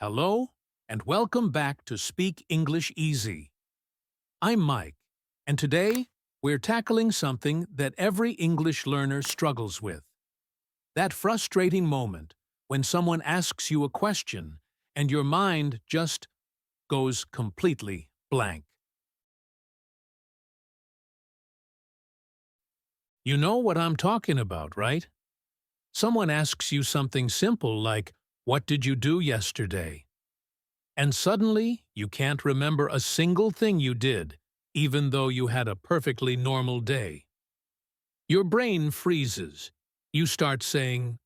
Hello, and welcome back to Speak English Easy. I'm Mike, and today we're tackling something that every English learner struggles with. That frustrating moment when someone asks you a question and your mind just goes completely blank. You know what I'm talking about, right? Someone asks you something simple like, "What did you do yesterday?" And suddenly, you can't remember a single thing you did, even though you had a perfectly normal day. Your brain freezes. You start saying,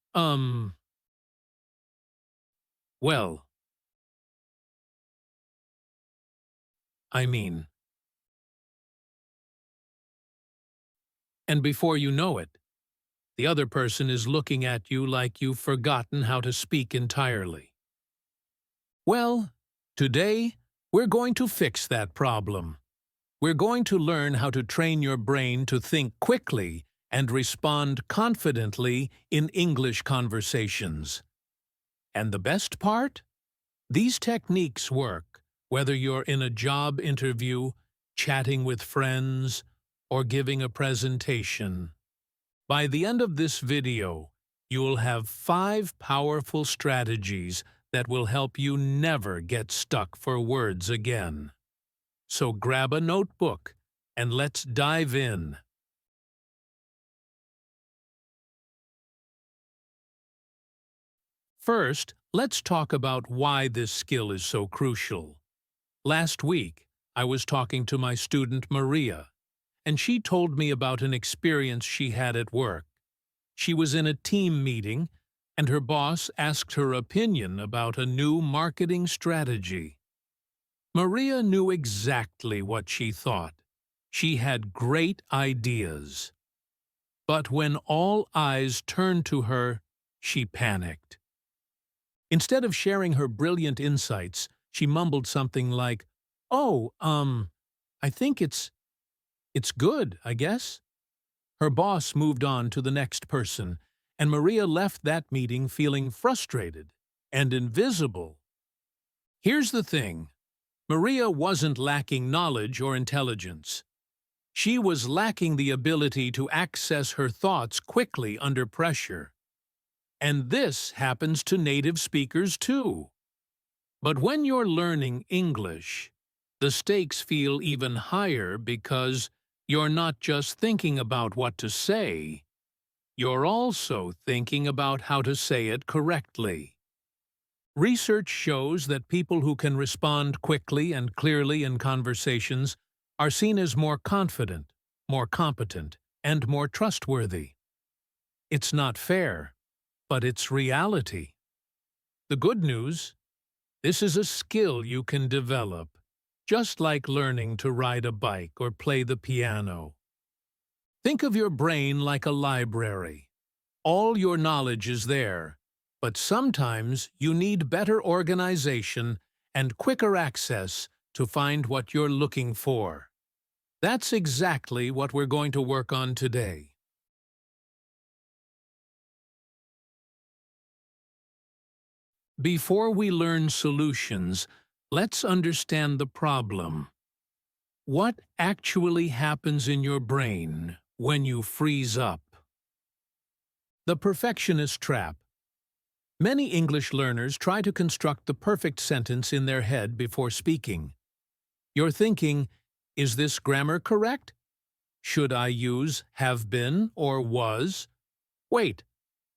well, I mean. And before you know it, the other person is looking at you like you've forgotten how to speak entirely. Well, today, we're going to fix that problem. We're going to learn how to train your brain to think quickly and respond confidently in English conversations. And the best part? These techniques work whether you're in a job interview, chatting with friends, or giving a presentation. By the end of this video, you'll have 5 powerful strategies that will help you never get stuck for words again. So grab a notebook and let's dive in. First, let's talk about why this skill is so crucial. Last week, I was talking to my student Maria, and she told me about an experience she had at work. She was in a team meeting, and her boss asked her opinion about a new marketing strategy. Maria knew exactly what she thought. She had great ideas. But when all eyes turned to her, she panicked. Instead of sharing her brilliant insights, she mumbled something like, "Oh, I think it's good, I guess." Her boss moved on to the next person, and Maria left that meeting feeling frustrated and invisible. Here's the thing. Maria wasn't lacking knowledge or intelligence. She was lacking the ability to access her thoughts quickly under pressure. And this happens to native speakers too. But when you're learning English, the stakes feel even higher because you're not just thinking about what to say, you're also thinking about how to say it correctly. Research shows that people who can respond quickly and clearly in conversations are seen as more confident, more competent, and more trustworthy. It's not fair, but it's reality. The good news? This is a skill you can develop, just like learning to ride a bike or play the piano. Think of your brain like a library. All your knowledge is there, but sometimes you need better organization and quicker access to find what you're looking for. That's exactly what we're going to work on today. Before we learn solutions, let's understand the problem. What actually happens in your brain when you freeze up? The perfectionist trap. Many English learners try to construct the perfect sentence in their head before speaking. You're thinking, is this grammar correct? Should I use have been or was? Wait,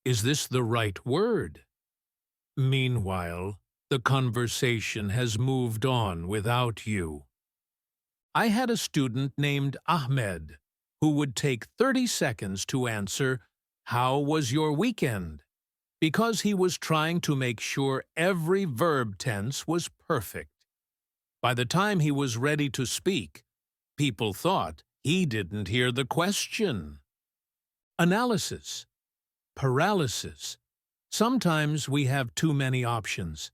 is this the right word? Meanwhile, the conversation has moved on without you. I had a student named Ahmed who would take 30 seconds to answer, "How was your weekend?" because he was trying to make sure every verb tense was perfect. By the time he was ready to speak, people thought he didn't hear the question. Analysis. Paralysis. Sometimes we have too many options.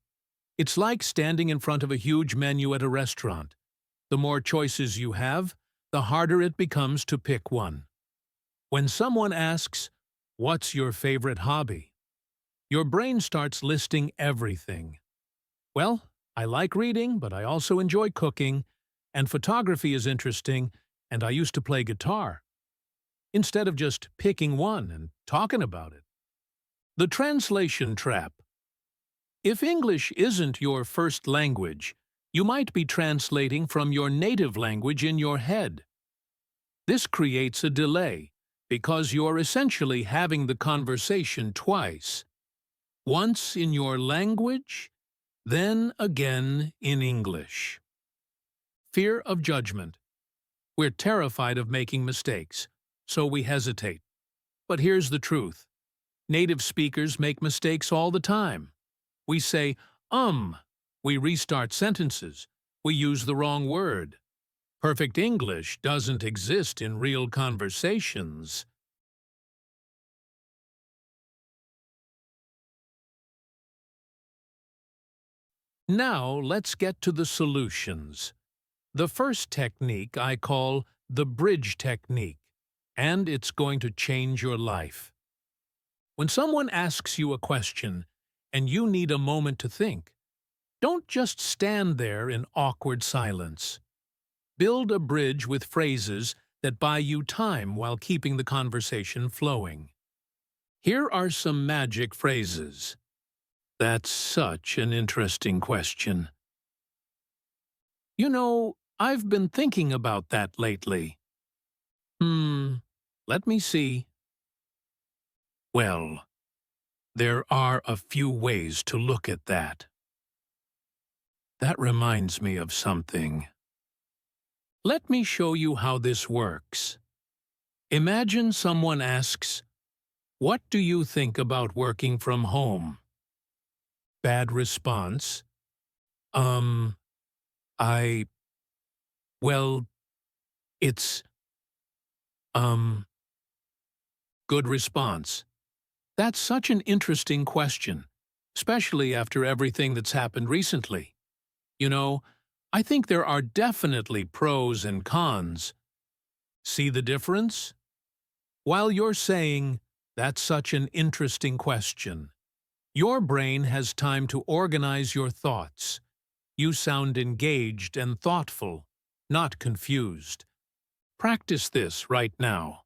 It's like standing in front of a huge menu at a restaurant. The more choices you have, the harder it becomes to pick one. When someone asks, "What's your favorite hobby?" your brain starts listing everything. Well, I like reading, but I also enjoy cooking, and photography is interesting, and I used to play guitar. Instead of just picking one and talking about it. The translation trap. If English isn't your first language, you might be translating from your native language in your head. This creates a delay because you're essentially having the conversation twice. Once in your language, then again in English. Fear of judgment. We're terrified of making mistakes, so we hesitate. But here's the truth. Native speakers make mistakes all the time. We say, we restart sentences, we use the wrong word. Perfect English doesn't exist in real conversations. Now let's get to the solutions. The first technique I call the bridge technique, and it's going to change your life. When someone asks you a question and you need a moment to think, don't just stand there in awkward silence. Build a bridge with phrases that buy you time while keeping the conversation flowing. Here are some magic phrases. That's such an interesting question. You know, I've been thinking about that lately. Let me see. Well, there are a few ways to look at that. That reminds me of something. Let me show you how this works. Imagine someone asks, "What do you think about working from home?" Bad response. I, well, it's, um, good response. That's such an interesting question, especially after everything that's happened recently. You know, I think there are definitely pros and cons. See the difference? While you're saying, "That's such an interesting question," your brain has time to organize your thoughts. You sound engaged and thoughtful, not confused. Practice this right now.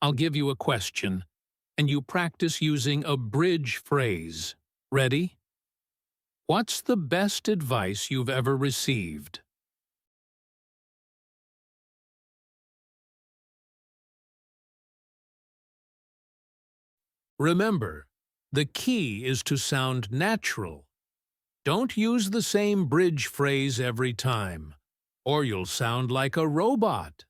I'll give you a question, and you practice using a bridge phrase. Ready? What's the best advice you've ever received? Remember, the key is to sound natural. Don't use the same bridge phrase every time, or you'll sound like a robot.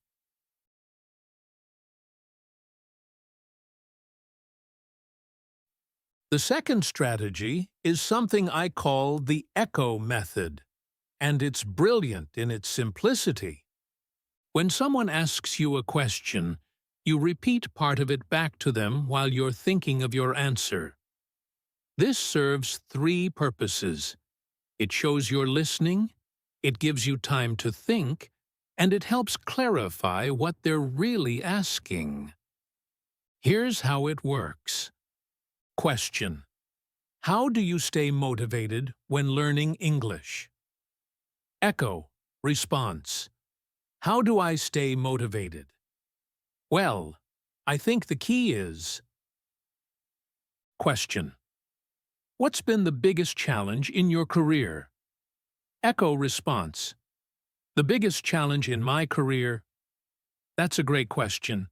The second strategy is something I call the echo method, and it's brilliant in its simplicity. When someone asks you a question, you repeat part of it back to them while you're thinking of your answer. This serves three purposes. It shows you're listening, it gives you time to think, and it helps clarify what they're really asking. Here's how it works. Question. How do you stay motivated when learning English? Echo. Response. How do I stay motivated? Well, I think the key is... Question. What's been the biggest challenge in your career? Echo response. The biggest challenge in my career? That's a great question.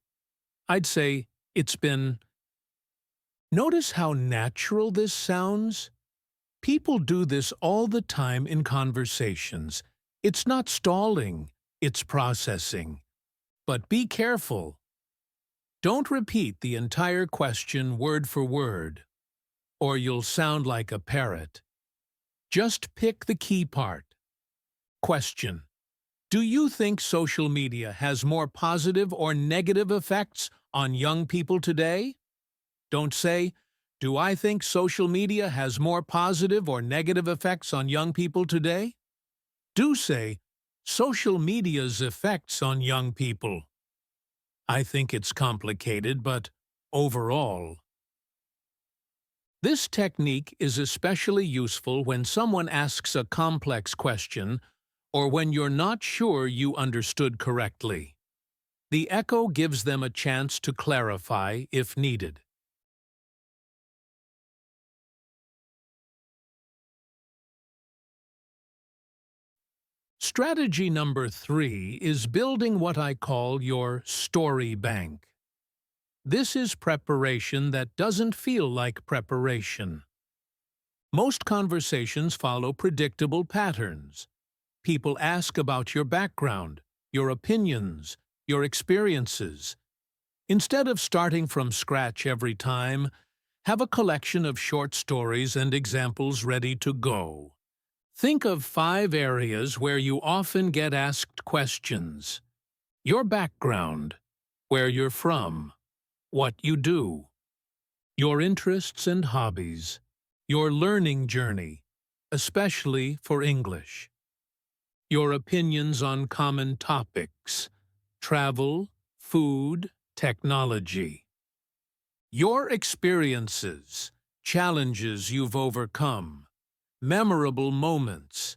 I'd say it's been... Notice how natural this sounds? People do this all the time in conversations. It's not stalling, it's processing. But be careful. Don't repeat the entire question word for word, or you'll sound like a parrot. Just pick the key part. Question. Do you think social media has more positive or negative effects on young people today? Don't say, "Do I think social media has more positive or negative effects on young people today?" Do say, "Social media's effects on young people." I think it's complicated, but overall, This technique is especially useful when someone asks a complex question or when you're not sure you understood correctly. The echo gives them a chance to clarify if needed. Strategy number 3 is building what I call your story bank. This is preparation that doesn't feel like preparation. Most conversations follow predictable patterns. People ask about your background, your opinions, your experiences. Instead of starting from scratch every time, have a collection of short stories and examples ready to go. Think of 5 areas where you often get asked questions. Your background, where you're from, what you do, your interests and hobbies, your learning journey, especially for English, your opinions on common topics, travel, food, technology, your experiences, challenges you've overcome, memorable moments.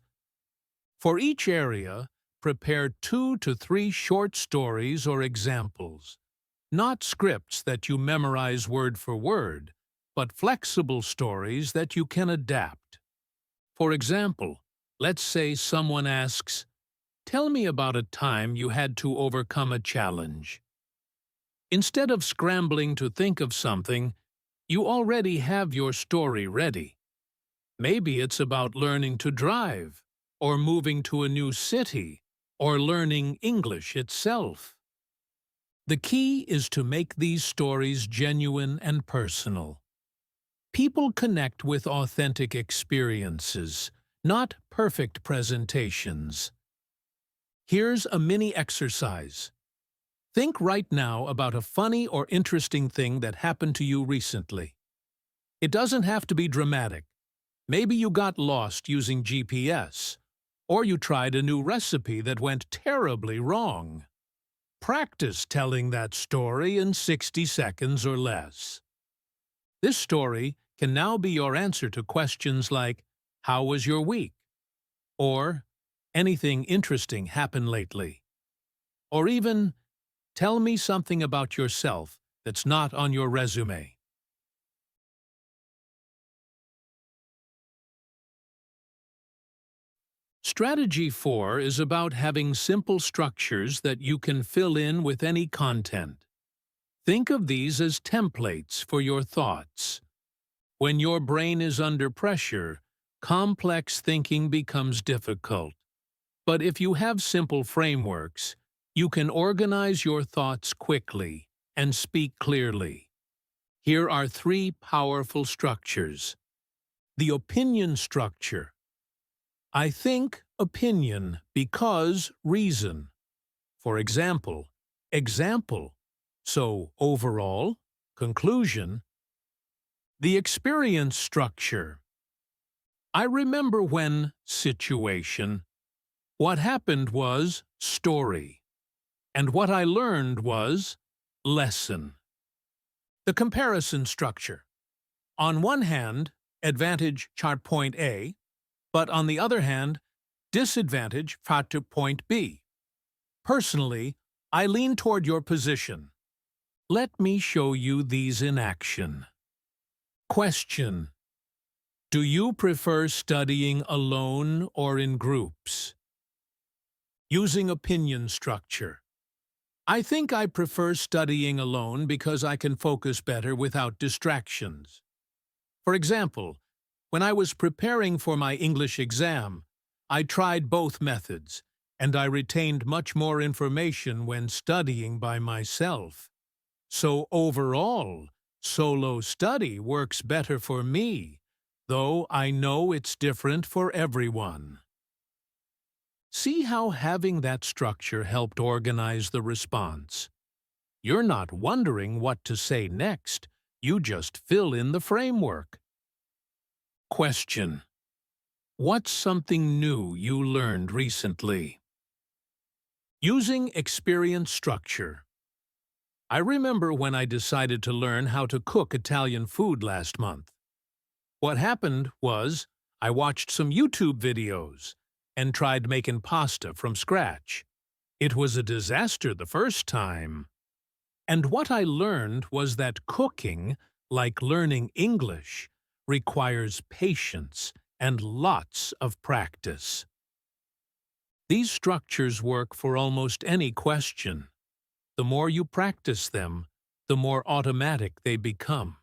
For each area, prepare 2 to 3 short stories or examples. Not scripts that you memorize word for word, but flexible stories that you can adapt. For example, let's say someone asks, "Tell me about a time you had to overcome a challenge." Instead of scrambling to think of something, you already have your story ready. Maybe it's about learning to drive, or moving to a new city, or learning English itself. The key is to make these stories genuine and personal. People connect with authentic experiences, not perfect presentations. Here's a mini exercise. Think right now about a funny or interesting thing that happened to you recently. It doesn't have to be dramatic. Maybe you got lost using GPS, or you tried a new recipe that went terribly wrong. Practice telling that story in 60 seconds or less. This story can now be your answer to questions like, "How was your week?" or "Anything interesting happened lately?" Or even, "Tell me something about yourself that's not on your resume." Strategy 4 is about having simple structures that you can fill in with any content. Think of these as templates for your thoughts. When your brain is under pressure, complex thinking becomes difficult. But if you have simple frameworks, you can organize your thoughts quickly and speak clearly. Here are 3 powerful structures. The opinion structure. I think opinion because reason. For example, example. So overall, conclusion. The experience structure. I remember when situation. What happened was story. And what I learned was lesson. The comparison structure. On one hand, advantage chart point A, but on the other hand, disadvantage chart to point B. Personally, I lean toward your position. Let me show you these in action. Question. Do you prefer studying alone or in groups? Using opinion structure. I think I prefer studying alone because I can focus better without distractions. For example, when I was preparing for my English exam, I tried both methods, and I retained much more information when studying by myself. So overall, solo study works better for me, though I know it's different for everyone. See how having that structure helped organize the response. You're not wondering what to say next, you just fill in the framework. Question. What's something new you learned recently? Using experience structure. I remember when I decided to learn how to cook Italian food last month. What happened was I watched some YouTube videos and tried making pasta from scratch. It was a disaster the first time. And what I learned was that cooking, like learning English, requires patience and lots of practice. These structures work for almost any question. The more you practice them, the more automatic they become.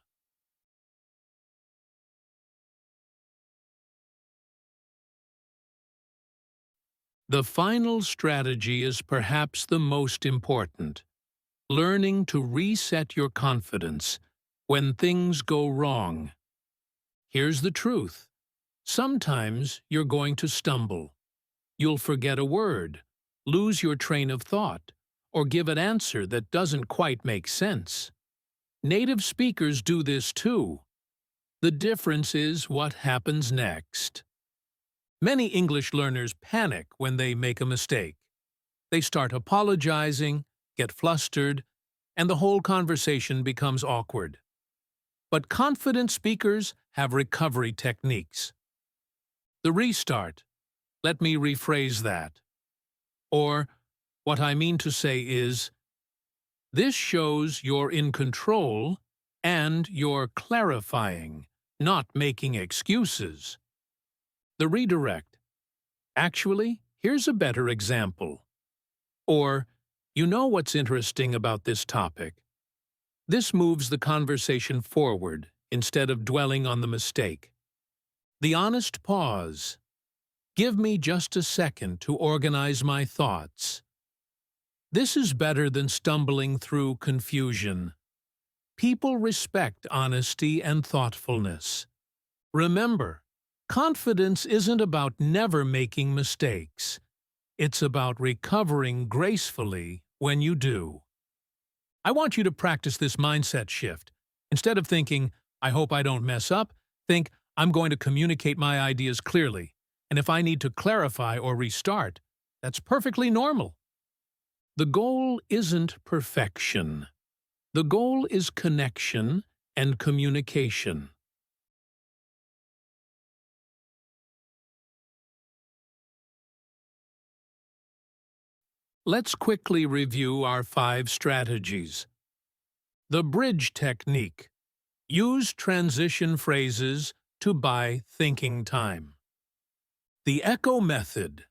The final strategy is perhaps the most important: learning to reset your confidence when things go wrong. Here's the truth. Sometimes you're going to stumble. You'll forget a word, lose your train of thought, or give an answer that doesn't quite make sense. Native speakers do this too. The difference is what happens next. Many English learners panic when they make a mistake. They start apologizing, get flustered, and the whole conversation becomes awkward. But confident speakers have recovery techniques. The restart. Let me rephrase that. Or, what I mean to say is, this shows you're in control and you're clarifying, not making excuses. The redirect. Actually, here's a better example. Or, you know what's interesting about this topic? This moves the conversation forward instead of dwelling on the mistake. The honest pause. Give me just a second to organize my thoughts. This is better than stumbling through confusion. People respect honesty and thoughtfulness. Remember, confidence isn't about never making mistakes. It's about recovering gracefully when you do. I want you to practice this mindset shift. Instead of thinking, I hope I don't mess up, think, I'm going to communicate my ideas clearly. And if I need to clarify or restart, that's perfectly normal. The goal isn't perfection. The goal is connection and communication. Let's quickly review our 5 strategies. The bridge technique. Use transition phrases to buy thinking time. The echo method.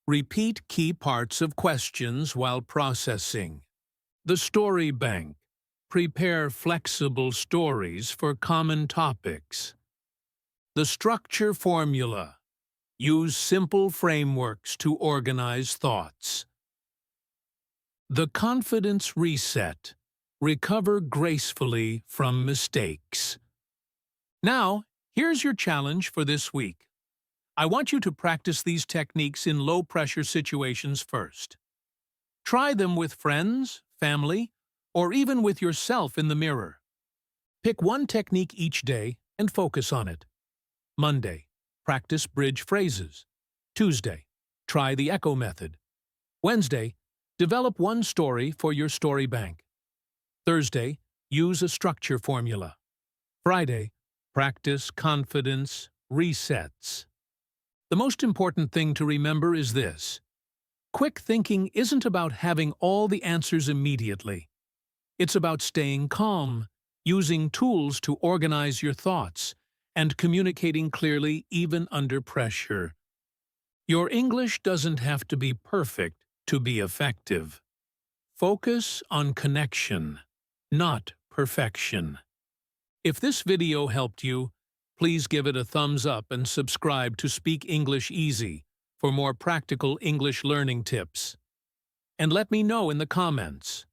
Repeat key parts of questions while processing. The story bank. Prepare flexible stories for common topics. The structure formula. Use simple frameworks to organize thoughts. The confidence reset. Recover gracefully from mistakes. Now, here's your challenge for this week. I want you to practice these techniques in low-pressure situations first. Try them with friends, family, or even with yourself in the mirror. Pick one technique each day and focus on it. Monday, practice bridge phrases. Tuesday, try the echo method. Wednesday, develop one story for your story bank. Thursday, use a structure formula. Friday, practice confidence resets. The most important thing to remember is this. Quick thinking isn't about having all the answers immediately. It's about staying calm, using tools to organize your thoughts, and communicating clearly even under pressure. Your English doesn't have to be perfect to be effective. Focus on connection, not perfection. If this video helped you, please give it a thumbs up and subscribe to Speak English Easy for more practical English learning tips. And let me know in the comments,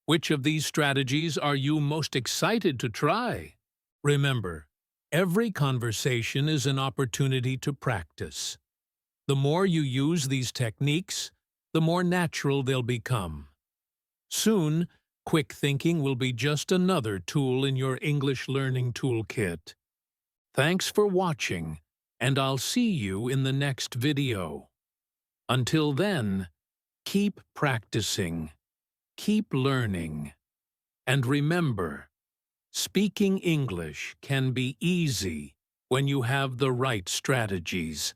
which of these strategies are you most excited to try? Remember, every conversation is an opportunity to practice. The more you use these techniques, the more natural they'll become. Soon, quick thinking will be just another tool in your English learning toolkit. Thanks for watching, and I'll see you in the next video. Until then, keep practicing, keep learning, and remember, speaking English can be easy when you have the right strategies.